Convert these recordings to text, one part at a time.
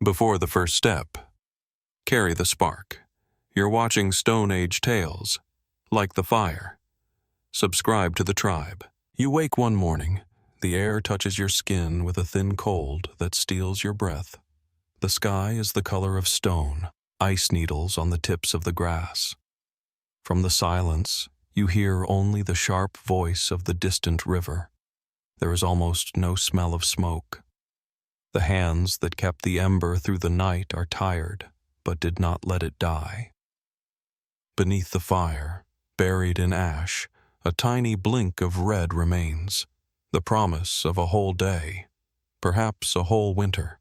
Before the first step, carry the spark. You're watching Stone Age tales, like the fire. Subscribe to the tribe. You wake one morning. The air touches your skin with a thin cold that steals your breath. The sky is the color of stone, ice needles on the tips of the grass. From the silence, you hear only the sharp voice of the distant river. There is almost no smell of smoke. The hands that kept the ember through the night are tired, but did not let it die. Beneath the fire, buried in ash, a tiny blink of red remains, the promise of a whole day, perhaps a whole winter.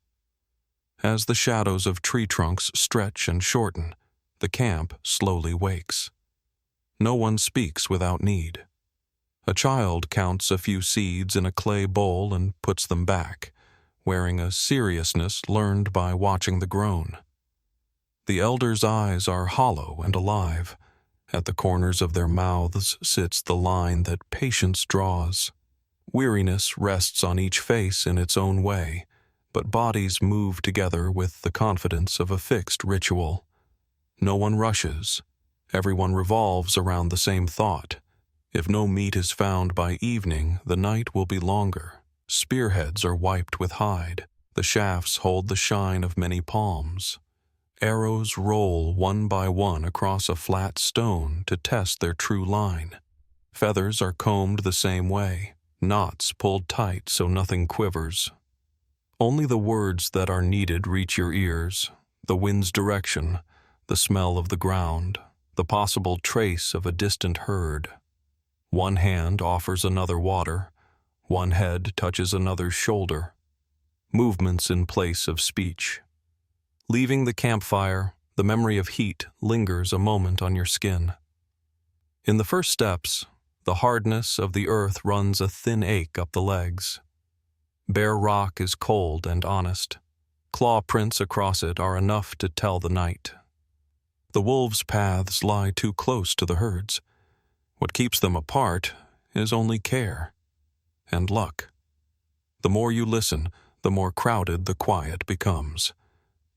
As the shadows of tree trunks stretch and shorten, the camp slowly wakes. No one speaks without need. A child counts a few seeds in a clay bowl and puts them back, wearing a seriousness learned by watching the grown. The elders' eyes are hollow and alive. At the corners of their mouths sits the line that patience draws. Weariness rests on each face in its own way, but bodies move together with the confidence of a fixed ritual. No one rushes. Everyone revolves around the same thought. If no meat is found by evening, the night will be longer. Spearheads are wiped with hide. The shafts hold the shine of many palms. Arrows roll one by one across a flat stone to test their true line. Feathers are combed the same way, knots pulled tight so nothing quivers. Only the words that are needed reach your ears, the wind's direction, the smell of the ground, the possible trace of a distant herd. One hand offers another water. One head touches another's shoulder. Movements in place of speech. Leaving the campfire, the memory of heat lingers a moment on your skin. In the first steps, the hardness of the earth runs a thin ache up the legs. Bare rock is cold and honest. Claw prints across it are enough to tell the night. The wolves' paths lie too close to the herds. What keeps them apart is only care and luck. The more you listen, the more crowded the quiet becomes.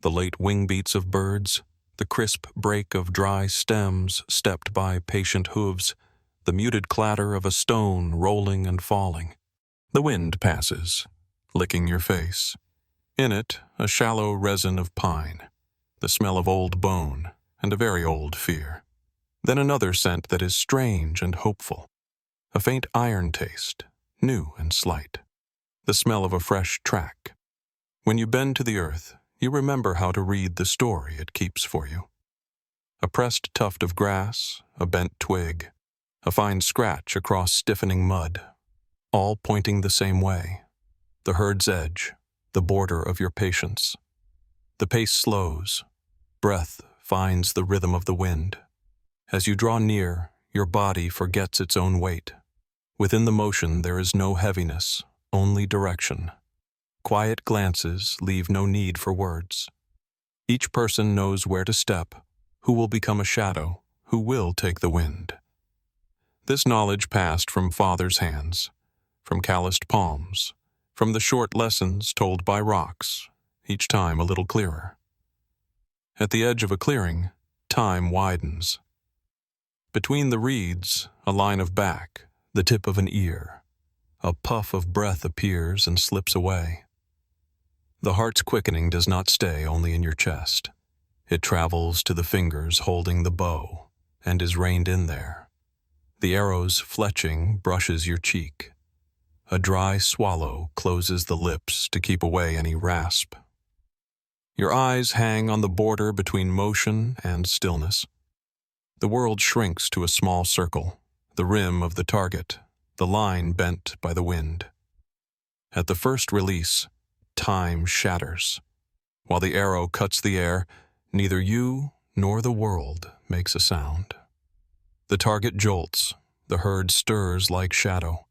The late wing beats of birds, the crisp break of dry stems stepped by patient hooves, the muted clatter of a stone rolling and falling. The wind passes, licking your face. In it, a shallow resin of pine, the smell of old bone, and a very old fear. Then another scent that is strange and hopeful, a faint iron taste, new and slight, the smell of a fresh track. When you bend to the earth, you remember how to read the story it keeps for you. A pressed tuft of grass, a bent twig, a fine scratch across stiffening mud, all pointing the same way. The herd's edge, the border of your patience. The pace slows. Breath finds the rhythm of the wind. As you draw near, your body forgets its own weight. Within the motion there is no heaviness, only direction. Quiet glances leave no need for words. Each person knows where to step, who will become a shadow, who will take the wind. This knowledge passed from fathers' hands, from calloused palms, from the short lessons told by rocks, each time a little clearer. At the edge of a clearing, time widens. Between the reeds, a line of back, the tip of an ear. A puff of breath appears and slips away. The heart's quickening does not stay only in your chest. It travels to the fingers holding the bow and is reined in there. The arrow's fletching brushes your cheek. A dry swallow closes the lips to keep away any rasp. Your eyes hang on the border between motion and stillness. The world shrinks to a small circle, the rim of the target, the line bent by the wind. At the first release, time shatters. While the arrow cuts the air, neither you nor the world makes a sound. The target jolts, the herd stirs like shadow.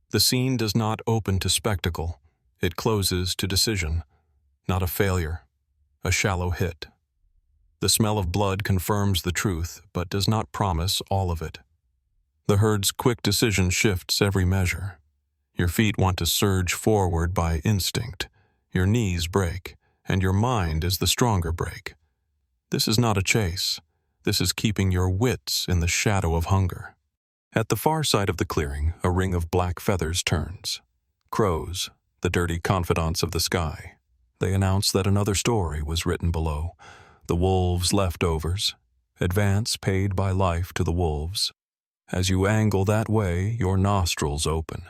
The scene does not open to spectacle, it closes to decision, not a failure, a shallow hit. The smell of blood confirms the truth, but does not promise all of it. The herd's quick decision shifts every measure. Your feet want to surge forward by instinct. Your knees break, and your mind is the stronger brake. This is not a chase. This is keeping your wits in the shadow of hunger. At the far side of the clearing, a ring of black feathers turns. Crows, the dirty confidants of the sky. They announce that another story was written below. The wolves' leftovers. Advance paid by life to the wolves. As you angle that way, your nostrils open.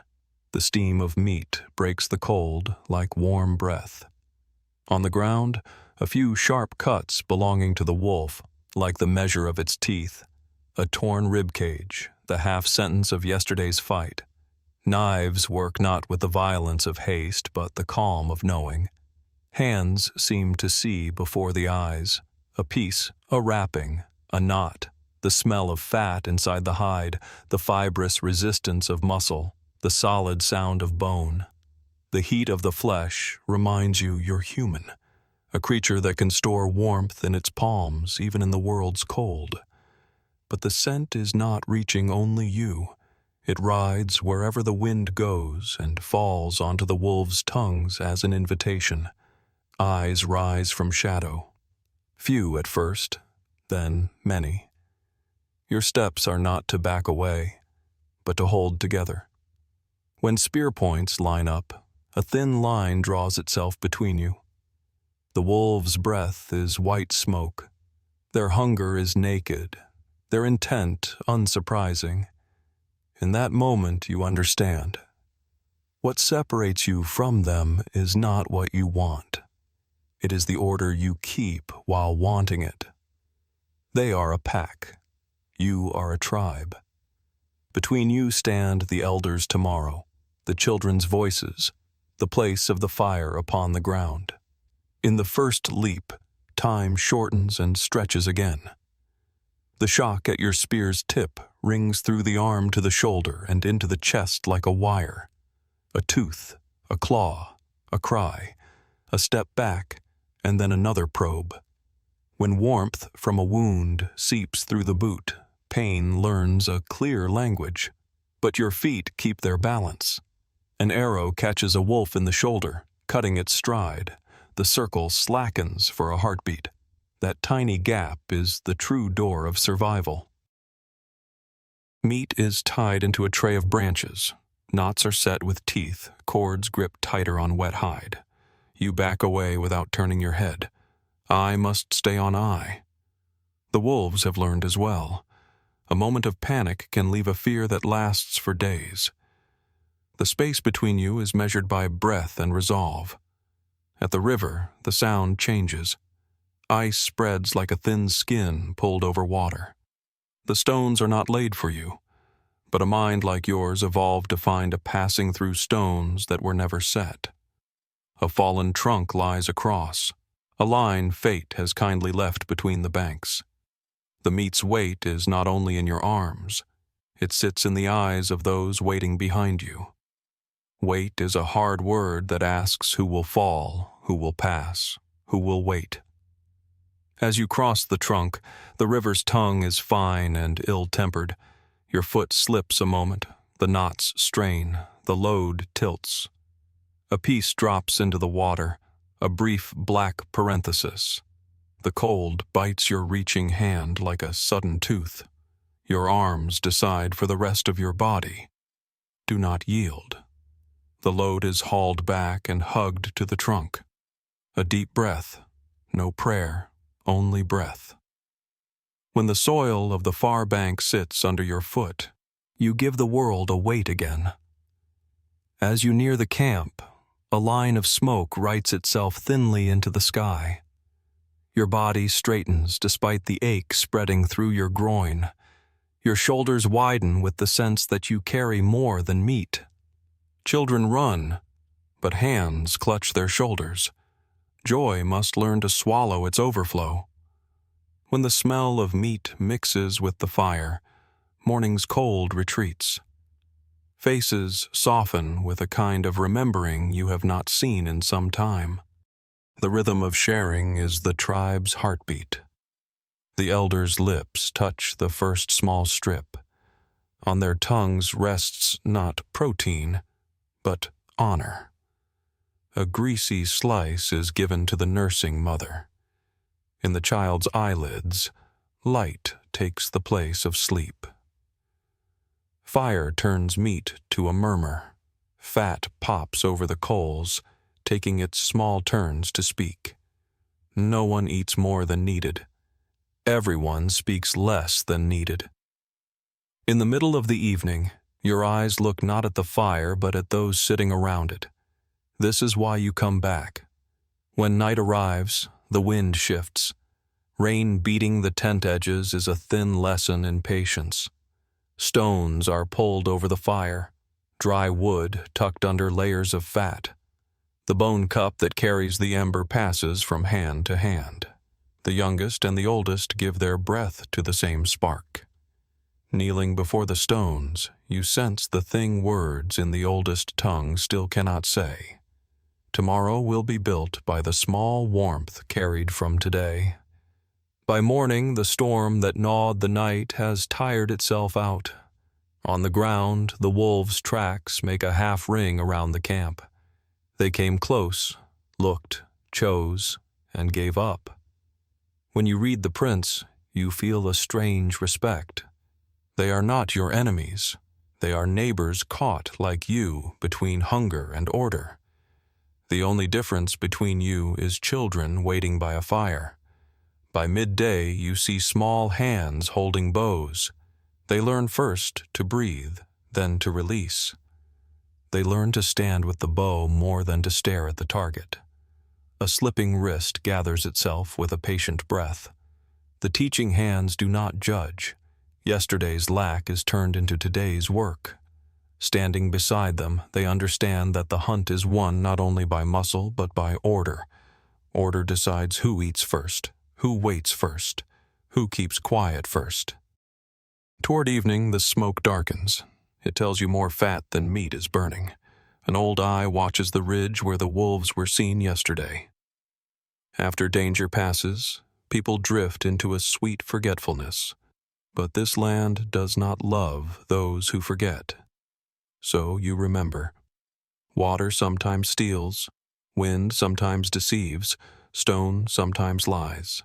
The steam of meat breaks the cold like warm breath. On the ground, a few sharp cuts belonging to the wolf, like the measure of its teeth. A torn rib cage, the half-sentence of yesterday's fight. Knives work not with the violence of haste, but the calm of knowing. Hands seem to see before the eyes. A piece, a wrapping, a knot, the smell of fat inside the hide, the fibrous resistance of muscle, the solid sound of bone. The heat of the flesh reminds you you're human, a creature that can store warmth in its palms even in the world's cold. But the scent is not reaching only you. It rides wherever the wind goes and falls onto the wolves' tongues as an invitation. Eyes rise from shadow. Few at first, then many. Your steps are not to back away, but to hold together. When spear points line up, a thin line draws itself between you. The wolves' breath is white smoke. Their hunger is naked, their intent unsurprising. In that moment you understand. What separates you from them is not what you want. It is the order you keep while wanting it. They are a pack. You are a tribe. Between you stand the elders tomorrow, the children's voices, the place of the fire upon the ground. In the first leap, time shortens and stretches again. The shock at your spear's tip rings through the arm to the shoulder and into the chest like a wire. A tooth, a claw, a cry, a step back, and then another probe. When warmth from a wound seeps through the boot, pain learns a clear language, but your feet keep their balance. An arrow catches a wolf in the shoulder, cutting its stride. The circle slackens for a heartbeat. That tiny gap is the true door of survival. Meat is tied into a tray of branches. Knots are set with teeth, cords grip tighter on wet hide. You back away without turning your head. Eye must stay on eye. The wolves have learned as well. A moment of panic can leave a fear that lasts for days. The space between you is measured by breath and resolve. At the river, the sound changes. Ice spreads like a thin skin pulled over water. The stones are not laid for you, but a mind like yours evolved to find a passing through stones that were never set. A fallen trunk lies across, a line fate has kindly left between the banks. The meat's weight is not only in your arms, it sits in the eyes of those waiting behind you. Wait is a hard word that asks who will fall, who will pass, who will wait. As you cross the trunk, the river's tongue is fine and ill-tempered. Your foot slips a moment, the knots strain, the load tilts. A piece drops into the water, a brief black parenthesis. The cold bites your reaching hand like a sudden tooth. Your arms decide for the rest of your body. Do not yield. The load is hauled back and hugged to the trunk. A deep breath, no prayer, only breath. When the soil of the far bank sits under your foot, you give the world a weight again. As you near the camp, a line of smoke writes itself thinly into the sky. Your body straightens despite the ache spreading through your groin. Your shoulders widen with the sense that you carry more than meat. Children run, but hands clutch their shoulders. Joy must learn to swallow its overflow. When the smell of meat mixes with the fire, morning's cold retreats. Faces soften with a kind of remembering you have not seen in some time. The rhythm of sharing is the tribe's heartbeat. The elders' lips touch the first small strip. On their tongues rests not protein, but honor. A greasy slice is given to the nursing mother. In the child's eyelids, light takes the place of sleep. Fire turns meat to a murmur. Fat pops over the coals, taking its small turns to speak. No one eats more than needed. Everyone speaks less than needed. In the middle of the evening, your eyes look not at the fire but at those sitting around it. This is why you come back. When night arrives, the wind shifts. Rain beating the tent edges is a thin lesson in patience. Stones are pulled over the fire, dry wood tucked under layers of fat. The bone cup that carries the ember passes from hand to hand. The youngest and the oldest give their breath to the same spark. Kneeling before the stones, you sense the thing words in the oldest tongue still cannot say. Tomorrow will be built by the small warmth carried from today. By morning, the storm that gnawed the night has tired itself out. On the ground, the wolves' tracks make a half ring around the camp. They came close, looked, chose, and gave up. When you read the prints, you feel a strange respect. They are not your enemies. They are neighbors caught, like you, between hunger and order. The only difference between you is children waiting by a fire. By midday, you see small hands holding bows. They learn first to breathe, then to release. They learn to stand with the bow more than to stare at the target. A slipping wrist gathers itself with a patient breath. The teaching hands do not judge. Yesterday's lack is turned into today's work. Standing beside them, they understand that the hunt is won not only by muscle but by order. Order decides who eats first, who waits first, who keeps quiet first. Toward evening, the smoke darkens. It tells you more fat than meat is burning. An old eye watches the ridge where the wolves were seen yesterday. After danger passes, people drift into a sweet forgetfulness. But this land does not love those who forget. So you remember. Water sometimes steals, wind sometimes deceives, stone sometimes lies.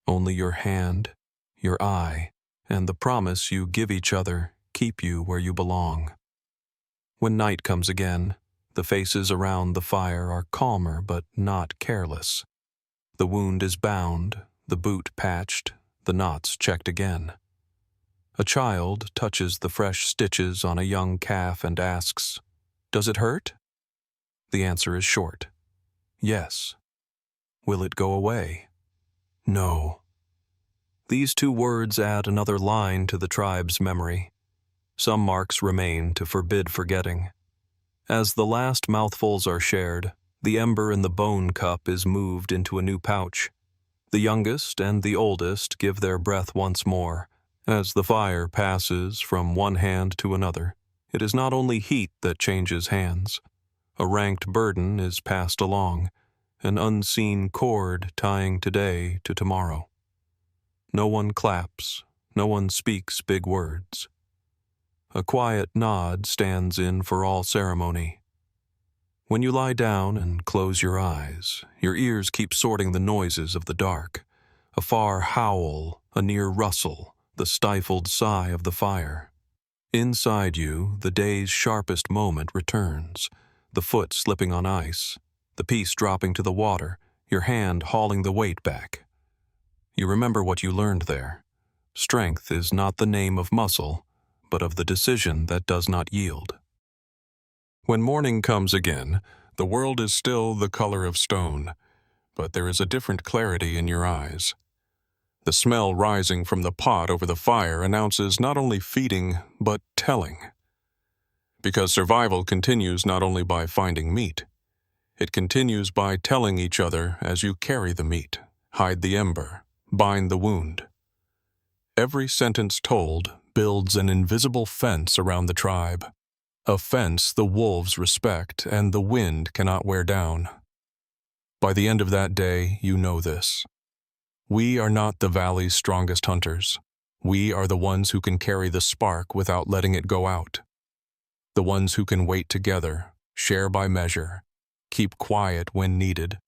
Only your hand, your eye, and the promise you give each other keep you where you belong. When night comes again, the faces around the fire are calmer but not careless. The wound is bound, the boot patched, the knots checked again. A child touches the fresh stitches on a young calf and asks, "Does it hurt?" The answer is short. Yes. Will it go away? No. These two words add another line to the tribe's memory. Some marks remain to forbid forgetting. As the last mouthfuls are shared, the ember in the bone cup is moved into a new pouch. The youngest and the oldest give their breath once more. As the fire passes from one hand to another, it is not only heat that changes hands. A ranked burden is passed along, an unseen cord tying today to tomorrow. No one claps, no one speaks big words. A quiet nod stands in for all ceremony. When you lie down and close your eyes, your ears keep sorting the noises of the dark. A far howl, a near rustle, the stifled sigh of the fire. Inside you, the day's sharpest moment returns, the foot slipping on ice, the piece dropping to the water, your hand hauling the weight back. You remember what you learned there. Strength is not the name of muscle, but of the decision that does not yield. When morning comes again, the world is still the color of stone, but there is a different clarity in your eyes. The smell rising from the pot over the fire announces not only feeding, but telling. Because survival continues not only by finding meat, it continues by telling each other as you carry the meat, hide the ember, bind the wound. Every sentence told builds an invisible fence around the tribe, a fence the wolves respect and the wind cannot wear down. By the end of that day, you know this. We are not the valley's strongest hunters. We are the ones who can carry the spark without letting it go out. The ones who can wait together, share by measure, keep quiet when needed,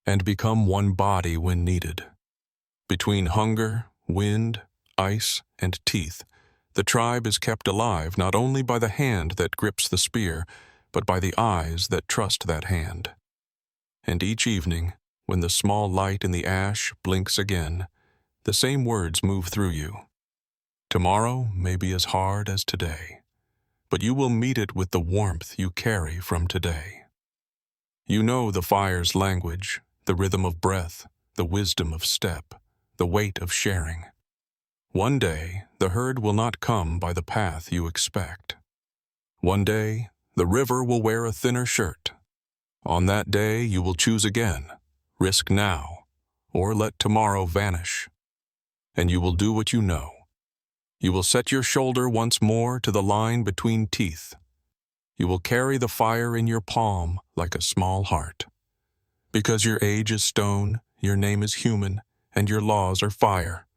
and become one body when needed. Between hunger, wind, ice, and teeth, the tribe is kept alive not only by the hand that grips the spear, but by the eyes that trust that hand. And each evening, when the small light in the ash blinks again, the same words move through you. Tomorrow may be as hard as today, but you will meet it with the warmth you carry from today. You know the fire's language, the rhythm of breath, the wisdom of step, the weight of sharing. One day, the herd will not come by the path you expect. One day, the river will wear a thinner shirt. On that day, you will choose again, risk now, or let tomorrow vanish. And you will do what you know. You will set your shoulder once more to the line between teeth. You will carry the fire in your palm like a small heart. Because your age is stone, your name is human, and your laws are fire.